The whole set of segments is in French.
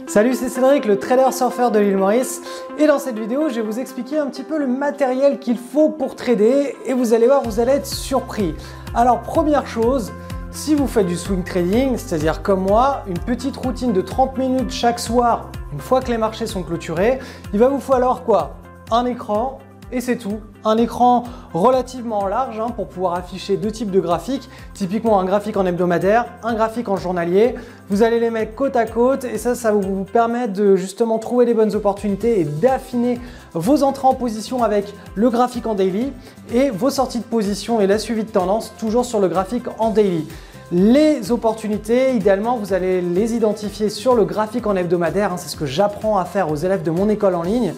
Salut, c'est Cédric, le trader surfeur de l'île Maurice, et dans cette vidéo, je vais vous expliquer un petit peu le matériel qu'il faut pour trader et vous allez voir, vous allez être surpris. Alors, première chose, si vous faites du swing trading, c'est-à-dire comme moi, une petite routine de 30 minutes chaque soir, une fois que les marchés sont clôturés, il va vous falloir quoi? Un écran, et c'est tout. Un écran relativement large pour pouvoir afficher deux types de graphiques, typiquement un graphique en hebdomadaire, un graphique en journalier. Vous allez les mettre côte à côte et ça va vous permettre de justement trouver les bonnes opportunités et d'affiner vos entrées en position avec le graphique en daily et vos sorties de position et la suivi de tendance toujours sur le graphique en daily. Les opportunités, idéalement, vous allez les identifier sur le graphique en hebdomadaire. C'est ce que j'apprends à faire aux élèves de mon école en ligne.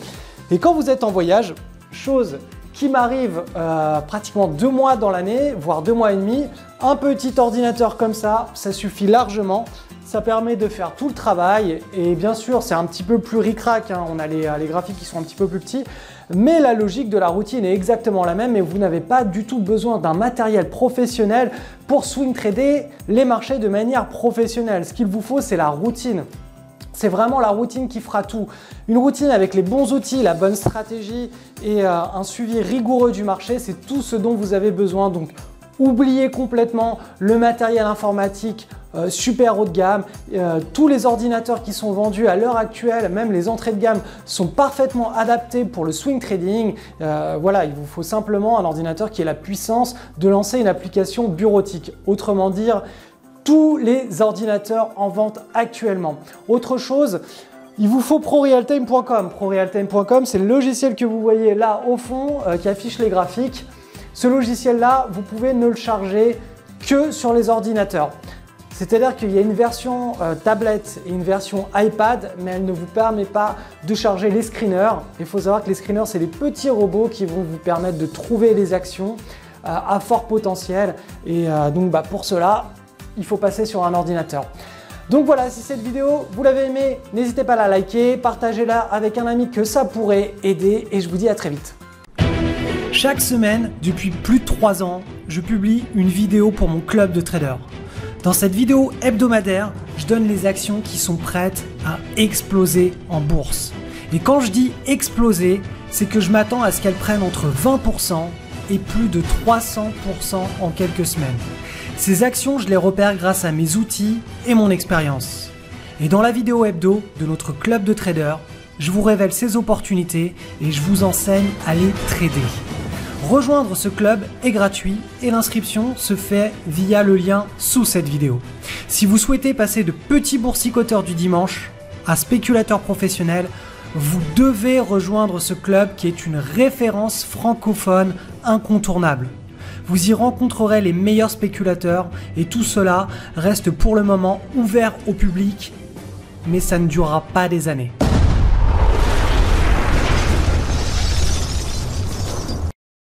Et quand vous êtes en voyage, chose qui m'arrive pratiquement 2 mois dans l'année, voire 2 mois et demi, un petit ordinateur comme ça suffit largement. Ça permet de faire tout le travail et bien sûr c'est un petit peu plus ric-rac, on a les graphiques qui sont un petit peu plus petits, mais la logique de la routine est exactement la même et vous n'avez pas du tout besoin d'un matériel professionnel pour swing trader les marchés de manière professionnelle. Ce qu'il vous faut, c'est la routine. C'est vraiment la routine qui fera tout. Une routine avec les bons outils, la bonne stratégie et un suivi rigoureux du marché, c'est tout ce dont vous avez besoin. Donc, oubliez complètement le matériel informatique super haut de gamme. Tous les ordinateurs qui sont vendus à l'heure actuelle, même les entrées de gamme, sont parfaitement adaptés pour le swing trading. Voilà, il vous faut simplement un ordinateur qui ait la puissance de lancer une application bureautique. Autrement dire, tous les ordinateurs en vente actuellement. Autre chose, il vous faut ProRealTime.com. ProRealTime.com, c'est le logiciel que vous voyez là au fond qui affiche les graphiques. Ce logiciel-là, vous pouvez ne le charger que sur les ordinateurs. C'est-à-dire qu'il y a une version tablette et une version iPad, mais elle ne vous permet pas de charger les screeners. Il faut savoir que les screeners, c'est des petits robots qui vont vous permettre de trouver les actions à fort potentiel. Et donc pour cela, il faut passer sur un ordinateur. Donc voilà, si cette vidéo vous l'avez aimée, n'hésitez pas à la liker, partagez-la avec un ami que ça pourrait aider et je vous dis à très vite. Chaque semaine, depuis plus de 3 ans, je publie une vidéo pour mon club de traders. Dans cette vidéo hebdomadaire, je donne les actions qui sont prêtes à exploser en bourse. Et quand je dis exploser, c'est que je m'attends à ce qu'elles prennent entre 20% et plus de 300% en quelques semaines. Ces actions, je les repère grâce à mes outils et mon expérience. Et dans la vidéo hebdo de notre club de traders, je vous révèle ces opportunités et je vous enseigne à les trader. Rejoindre ce club est gratuit et l'inscription se fait via le lien sous cette vidéo. Si vous souhaitez passer de petit boursicoteur du dimanche à spéculateur professionnel, vous devez rejoindre ce club qui est une référence francophone incontournable. Vous y rencontrerez les meilleurs spéculateurs et tout cela reste pour le moment ouvert au public, mais ça ne durera pas des années.